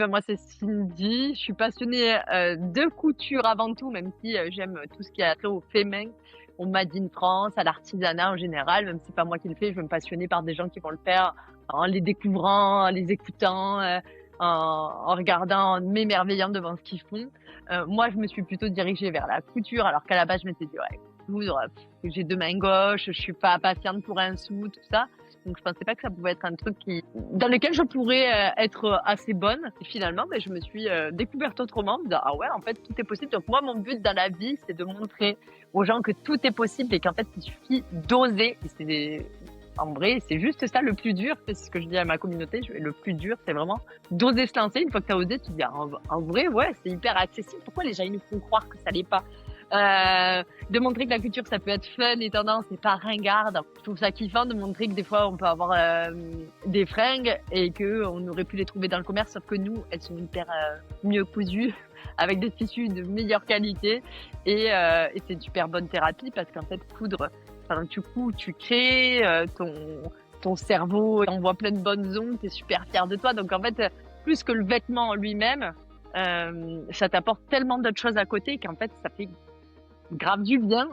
Moi, c'est Cindy. Je suis passionnée, de couture avant tout, même si, j'aime tout ce qui a trait au fait main, au made in France, à l'artisanat en général. Même si c'est pas moi qui le fais, je vais me passionner par des gens qui vont le faire en les découvrant, en les écoutant, en regardant, en m'émerveillant devant ce qu'ils font. Moi, je me suis plutôt dirigée vers la couture, alors qu'à la base, je m'étais dit: «Ouais, coudre, j'ai 2 mains gauches, je suis pas patiente pour un sou», tout ça. Donc je pensais pas que ça pouvait être un truc dans lequel je pourrais être assez bonne. Et finalement, ben, je me suis découverte autrement, en me disant, ah ouais, en fait, tout est possible. Donc moi, mon but dans la vie, c'est de montrer aux gens que tout est possible et qu'en fait, il suffit d'oser. Et en vrai, c'est juste ça le plus dur. C'est ce que je dis à ma communauté. Le plus dur, c'est vraiment d'oser se lancer. Une fois que tu as osé, tu te dis, en vrai, ouais, c'est hyper accessible. Pourquoi les gens ils nous font croire que ça l'est pas? De montrer que la culture ça peut être fun et tendance et pas ringarde. Je trouve ça kiffant de montrer que des fois on peut avoir des fringues et que on aurait pu les trouver dans le commerce, sauf que nous elles sont hyper mieux cousues avec des tissus de meilleure qualité et c'est une super bonne thérapie parce qu'en fait coudre, pendant que tu couds, tu crées ton cerveau envoie plein de bonnes ondes, t'es super fier de toi. Donc en fait plus que le vêtement en lui-même, ça t'apporte tellement d'autres choses à côté qu'en fait ça fait grave du bien.